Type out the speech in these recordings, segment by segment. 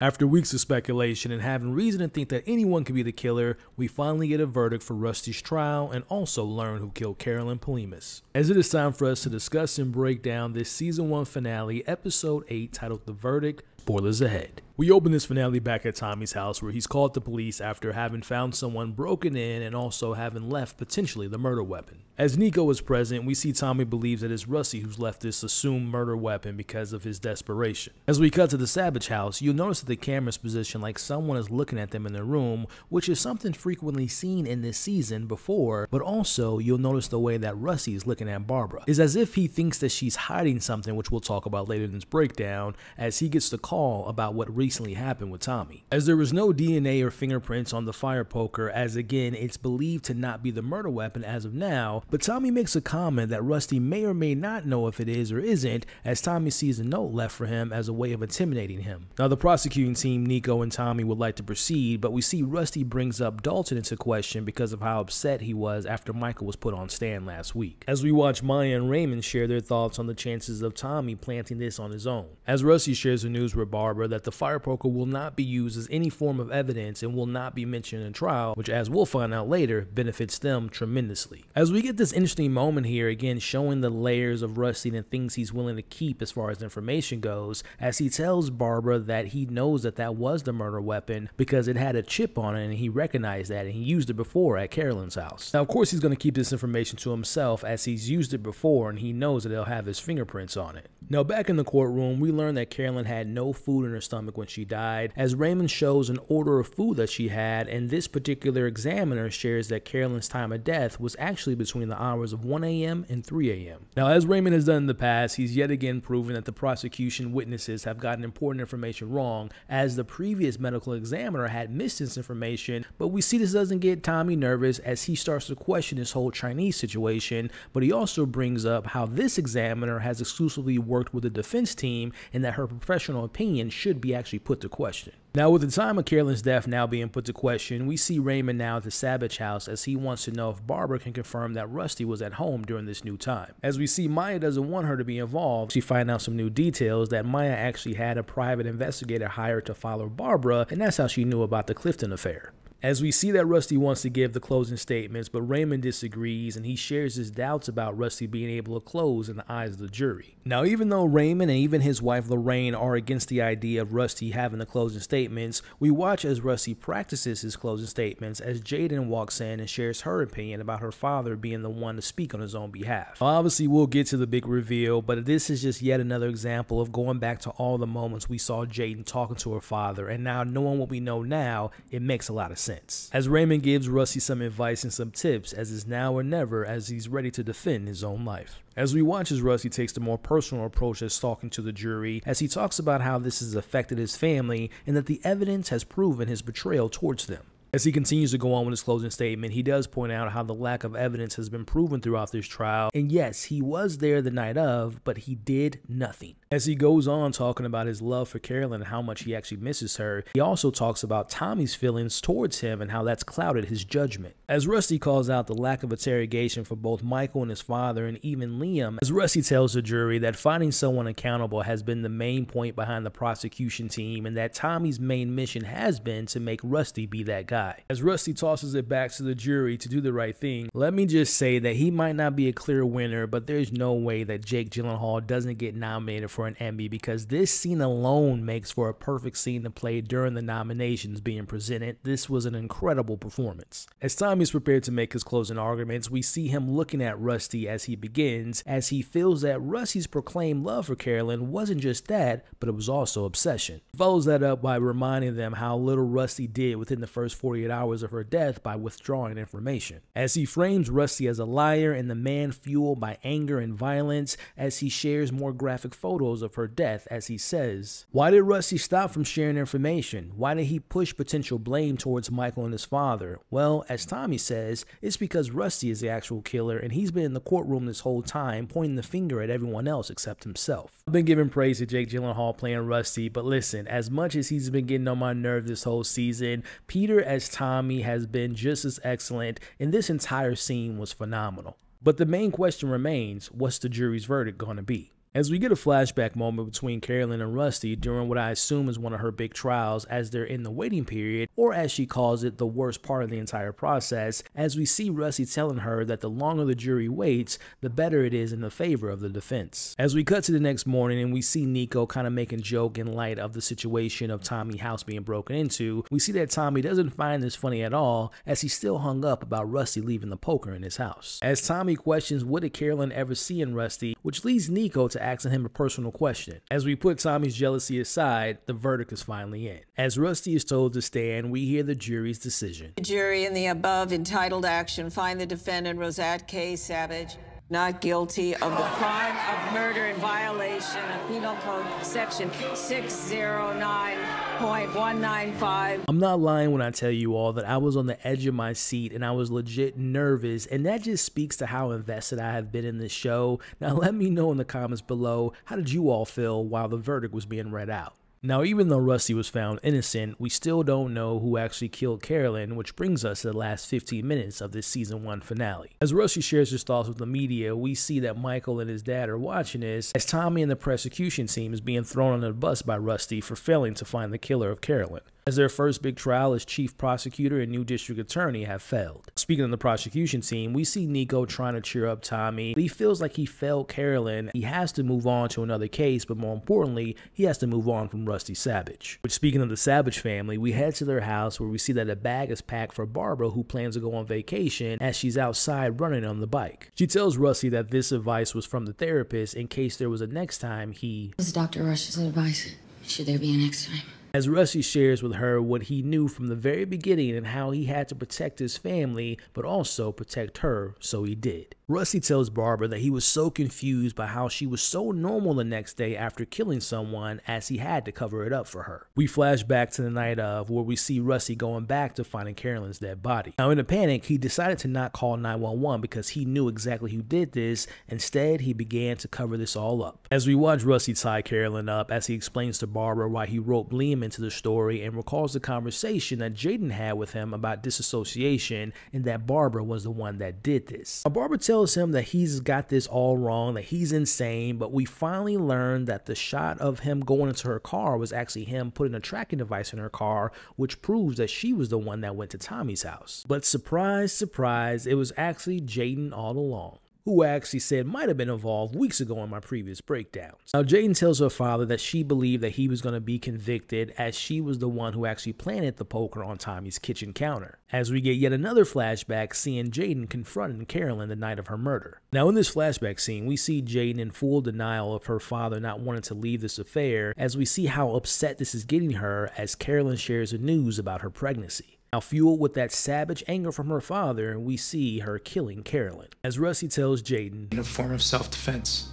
After weeks of speculation and having reason to think that anyone could be the killer, we finally get a verdict for Rusty's trial and also learn who killed Carolyn Polimas. As it is time for us to discuss and break down this season 1 finale, episode 8, titled The Verdict. Spoilers ahead. We open this finale back at Tommy's house where he's called the police after having found someone broken in and also having left potentially the murder weapon. As Nico is present, we see Tommy believes that it's Rusty who's left this assumed murder weapon because of his desperation. As we cut to the Savage house, you'll notice that the camera's positioned like someone is looking at them in their room, which is something frequently seen in this season before, but also you'll notice the way that Rusty is looking at Barbara. It's as if he thinks that she's hiding something, which we'll talk about later in this breakdown, as he gets the call about what recently happened with Tommy. As there was no DNA or fingerprints on the fire poker, as again it's believed to not be the murder weapon as of now, but Tommy makes a comment that Rusty may or may not know if it is or isn't, as Tommy sees a note left for him as a way of intimidating him. Now the prosecuting team, Nico and Tommy, would like to proceed, but we see Rusty brings up Dalton into question because of how upset he was after Michael was put on stand last week. As we watch Maya and Raymond share their thoughts on the chances of Tommy planting this on his own. As Rusty shares the news with Barbara that the fire poker will not be used as any form of evidence and will not be mentioned in trial, which as we'll find out later benefits them tremendously. As we get this interesting moment here, again showing the layers of Rusty and things he's willing to keep as far as information goes, as he tells Barbara that he knows that that was the murder weapon because it had a chip on it and he recognized that and he used it before at Carolyn's house. Now of course he's going to keep this information to himself as he's used it before and he knows that it'll have his fingerprints on it. Now back in the courtroom, we learn that Carolyn had no food in her stomach when she died, as Raymond shows an order of food that she had, and this particular examiner shares that Carolyn's time of death was actually between the hours of 1 a.m. and 3 a.m. Now as Raymond has done in the past, he's yet again proven that the prosecution witnesses have gotten important information wrong, as the previous medical examiner had missed this information, but we see this doesn't get Tommy nervous as he starts to question this whole Chinese situation, but he also brings up how this examiner has exclusively worked with the defense team and that her professional opinion should be actually put to question. Now with the time of Carolyn's death now being put to question, we see Raymond now at the Savage house as he wants to know if Barbara can confirm that Rusty was at home during this new time. As we see Maya doesn't want her to be involved, she finds out some new details that Maya actually had a private investigator hired to follow Barbara, and that's how she knew about the Clifton affair. As we see that Rusty wants to give the closing statements, but Raymond disagrees and he shares his doubts about Rusty being able to close in the eyes of the jury. Now even though Raymond and even his wife Lorraine are against the idea of Rusty having the closing statements, we watch as Rusty practices his closing statements as Jaden walks in and shares her opinion about her father being the one to speak on his own behalf. Now, obviously we'll get to the big reveal, but this is just yet another example of going back to all the moments we saw Jaden talking to her father, and now knowing what we know now, it makes a lot of sense. As Raymond gives Rusty some advice and some tips as is now or never as he's ready to defend his own life. As we watch as Rusty takes the more personal approach as talking to the jury, as he talks about how this has affected his family and that the evidence has proven his betrayal towards them. As he continues to go on with his closing statement, he does point out how the lack of evidence has been proven throughout this trial, and yes, he was there the night of, but he did nothing. As he goes on talking about his love for Carolyn and how much he actually misses her, he also talks about Tommy's feelings towards him and how that's clouded his judgment. As Rusty calls out the lack of interrogation for both Michael and his father and even Liam, as Rusty tells the jury that finding someone accountable has been the main point behind the prosecution team and that Tommy's main mission has been to make Rusty be that guy. As Rusty tosses it back to the jury to do the right thing, let me just say that he might not be a clear winner, but there's no way that Jake Gyllenhaal doesn't get nominated for an Emmy because this scene alone makes for a perfect scene to play during the nominations being presented. This was an incredible performance. As Tommy's prepared to make his closing arguments, we see him looking at Rusty as he begins, as he feels that Rusty's proclaimed love for Carolyn wasn't just that, but it was also obsession. He follows that up by reminding them how little Rusty did within the first 48 hours of her death by withdrawing information. As he frames Rusty as a liar and the man fueled by anger and violence, as he shares more graphic photos of her death, as he says, "Why did Rusty stop from sharing information? Why did he push potential blame towards Michael and his father? Well, as Tommy says, it's because Rusty is the actual killer and he's been in the courtroom this whole time pointing the finger at everyone else except himself." I've been giving praise to Jake Gyllenhaal playing Rusty, but listen, as much as he's been getting on my nerve this whole season, Peter as Tommy has been just as excellent, and this entire scene was phenomenal. But the main question remains, what's the jury's verdict going to be? As we get a flashback moment between Carolyn and Rusty during what I assume is one of her big trials as they're in the waiting period, or as she calls it, the worst part of the entire process, as we see Rusty telling her that the longer the jury waits, the better it is in the favor of the defense. As we cut to the next morning and we see Nico kind of making joke in light of the situation of Tommy's house being broken into, we see that Tommy doesn't find this funny at all, as he's still hung up about Rusty leaving the poker in his house. As Tommy questions what did Carolyn ever see in Rusty, which leads Nico to asking him a personal question. As we put Tommy's jealousy aside, the verdict is finally in. As Rusty is told to stand, we hear the jury's decision. The jury in the above entitled action find the defendant Rosette K. Savage not guilty of the crime of murder in violation of Penal Code Section 609.195. I'm not lying when I tell you all that I was on the edge of my seat and I was legit nervous, and that just speaks to how invested I have been in this show. Now let me know in the comments below, how did you all feel while the verdict was being read out? Now, even though Rusty was found innocent, we still don't know who actually killed Carolyn, which brings us to the last 15 minutes of this season 1 finale. As Rusty shares his thoughts with the media, we see that Michael and his dad are watching this, as Tommy and the prosecution team is being thrown under the bus by Rusty for failing to find the killer of Carolyn, as their first big trial as chief prosecutor and new district attorney have failed. Speaking of the prosecution team, we see Nico trying to cheer up Tommy, but he feels like he failed Carolyn. He has to move on to another case, but more importantly, he has to move on from Rusty Savage. Which, speaking of the Savage family, we head to their house where we see that a bag is packed for Barbara, who plans to go on vacation, as she's outside running on the bike. She tells Rusty that this advice was from the therapist in case there was a next time he... This is Dr. Rush's advice. Should there be a next time? As Rusty shares with her what he knew from the very beginning and how he had to protect his family, but also protect her, so he did. Rusty tells Barbara that he was so confused by how she was so normal the next day after killing someone, as he had to cover it up for her. We flash back to the night of, where we see Rusty going back to finding Carolyn's dead body. Now, in a panic, he decided to not call 911 because he knew exactly who did this. Instead, he began to cover this all up. As we watch Rusty tie Carolyn up, as he explains to Barbara why he roped Liam into the story and recalls the conversation that Jaden had with him about disassociation and that Barbara was the one that did this. Now, Barbara tells him that he's got this all wrong, that he's insane, but we finally learn that the shot of him going into her car was actually him putting a tracking device in her car, which proves that she was the one that went to Tommy's house. But surprise, surprise, it was actually Jaden all along, who I actually said might have been involved weeks ago in my previous breakdowns. Now, Jaden tells her father that she believed that he was going to be convicted, as she was the one who actually planted the poker on Tommy's kitchen counter. As we get yet another flashback seeing Jaden confronting Carolyn the night of her murder. Now, in this flashback scene, we see Jaden in full denial of her father not wanting to leave this affair, as we see how upset this is getting her as Carolyn shares the news about her pregnancy. Now, fueled with that savage anger from her father, we see her killing Carolyn. As Rusty tells Jaden, in a form of self-defense,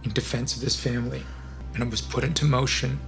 in defense of this family, and it was put into motion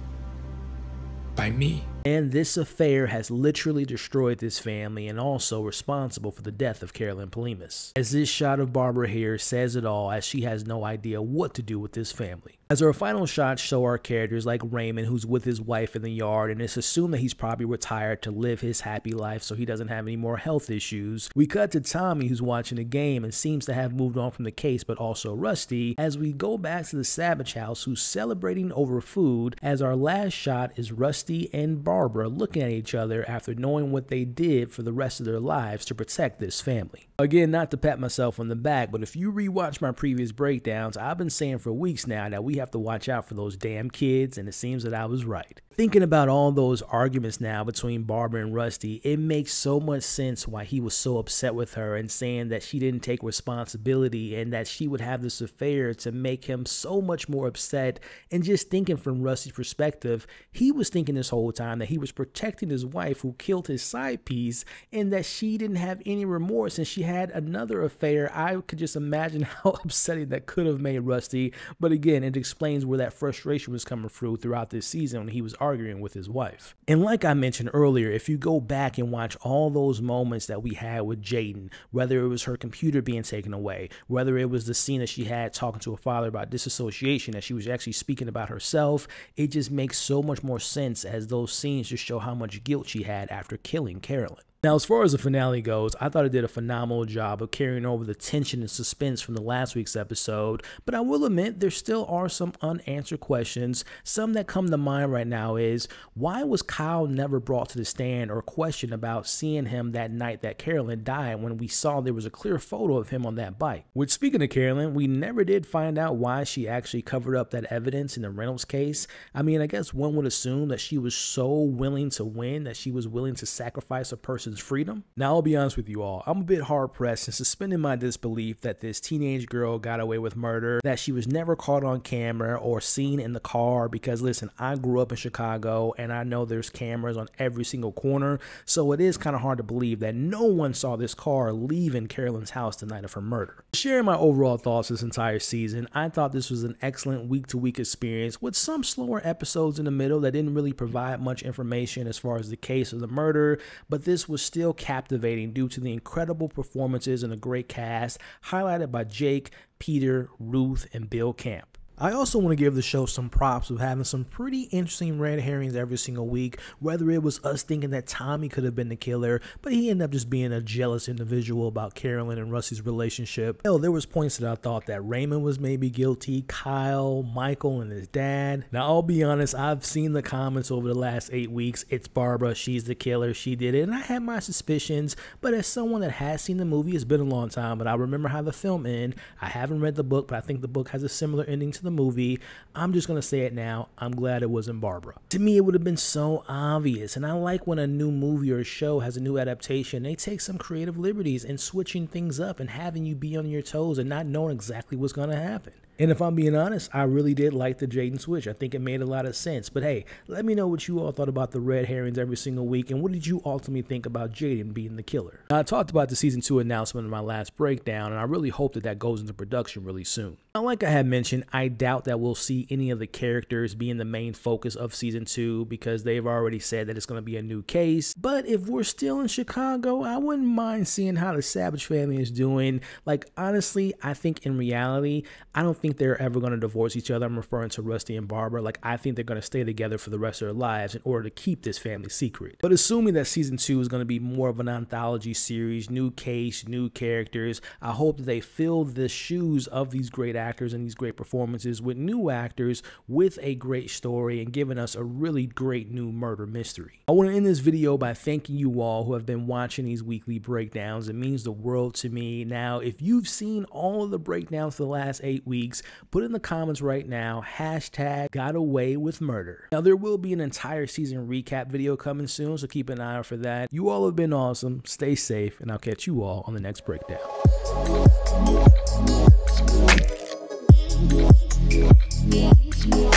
by me. And this affair has literally destroyed this family and also responsible for the death of Carolyn Polimas. As this shot of Barbara here says it all, as she has no idea what to do with this family. As our final shots show our characters like Raymond, who's with his wife in the yard, and it's assumed that he's probably retired to live his happy life so he doesn't have any more health issues. We cut to Tommy, who's watching the game and seems to have moved on from the case, but also Rusty, as we go back to the Savage house, who's celebrating over food, as our last shot is Rusty and Barbara looking at each other after knowing what they did for the rest of their lives to protect this family. Again, not to pat myself on the back, but if you rewatch my previous breakdowns, I've been saying for weeks now that we have to watch out for those damn kids, and it seems that I was right. Thinking about all those arguments now between Barbara and Rusty, it makes so much sense why he was so upset with her and saying that she didn't take responsibility and that she would have this affair to make him so much more upset. And just thinking from Rusty's perspective, he was thinking this whole time that he was protecting his wife who killed his side piece and that she didn't have any remorse and she had another affair. I could just imagine how upsetting that could have made Rusty. But again, it explains where that frustration was coming through throughout this season when he was arguing with his wife. And like I mentioned earlier, if you go back and watch all those moments that we had with Jaden, whether it was her computer being taken away, whether it was the scene that she had talking to her father about disassociation, that she was actually speaking about herself, it just makes so much more sense as those scenes just show how much guilt she had after killing Carolyn. Now, as far as the finale goes, I thought it did a phenomenal job of carrying over the tension and suspense from the last week's episode, but I will admit there still are some unanswered questions. Some that come to mind right now is, why was Kyle never brought to the stand or questioned about seeing him that night that Carolyn died when we saw there was a clear photo of him on that bike? Which, speaking of Carolyn, we never did find out why she actually covered up that evidence in the Reynolds case. I mean, I guess one would assume that she was so willing to win that she was willing to sacrifice a person's freedom. Now, I'll be honest with you all, I'm a bit hard pressed in suspending my disbelief that this teenage girl got away with murder, that she was never caught on camera or seen in the car, because listen, I grew up in Chicago and I know there's cameras on every single corner, so it is kind of hard to believe that no one saw this car leaving Carolyn's house the night of her murder. Sharing my overall thoughts this entire season, I thought this was an excellent week-to-week experience with some slower episodes in the middle that didn't really provide much information as far as the case of the murder, but this was still captivating due to the incredible performances and a great cast highlighted by Jake, Peter, Ruth, and Bill Camp. I also want to give the show some props of having some pretty interesting red herrings every single week, whether it was us thinking that Tommy could have been the killer, but he ended up just being a jealous individual about Carolyn and Rusty's relationship. Hell, there was points that I thought that Raymond was maybe guilty, Kyle, Michael, and his dad. Now, I'll be honest, I've seen the comments over the last 8 weeks. It's Barbara, she's the killer, she did it, and I had my suspicions, but as someone that has seen the movie, it's been a long time, but I remember how the film ended. I haven't read the book, but I think the book has a similar ending to the movie. I'm just gonna say it now, I'm glad it wasn't Barbara. To me, it would have been so obvious, and I like when a new movie or a show has a new adaptation, they take some creative liberties in switching things up and having you be on your toes and not knowing exactly what's gonna happen. And if I'm being honest, I really did like the Jaden switch. I think it made a lot of sense. But hey, let me know what you all thought about the red herrings every single week, and what did you ultimately think about Jaden being the killer? Now, I talked about the season 2 announcement in my last breakdown, and I really hope that goes into production really soon. Now, like I had mentioned, I doubt that we'll see any of the characters being the main focus of season 2 because they've already said that it's going to be a new case. But if we're still in Chicago, I wouldn't mind seeing how the Savage family is doing. Like, honestly, I think in reality, I don't think they're ever going to divorce each other. I'm referring to Rusty and Barbara. Like, I think they're going to stay together for the rest of their lives in order to keep this family secret. But assuming that season 2 is going to be more of an anthology series, new case, new characters, I hope that they fill the shoes of these great actors and these great performances with new actors with a great story and giving us a really great new murder mystery. I want to end this video by thanking you all who have been watching these weekly breakdowns. It means the world to me. Now, if you've seen all of the breakdowns for the last 8 weeks, put in the comments right now, #GotAwayWithMurder. Now, there will be an entire season recap video coming soon, so keep an eye out for that. You all have been awesome. Stay safe, and I'll catch you all on the next breakdown. Yeah.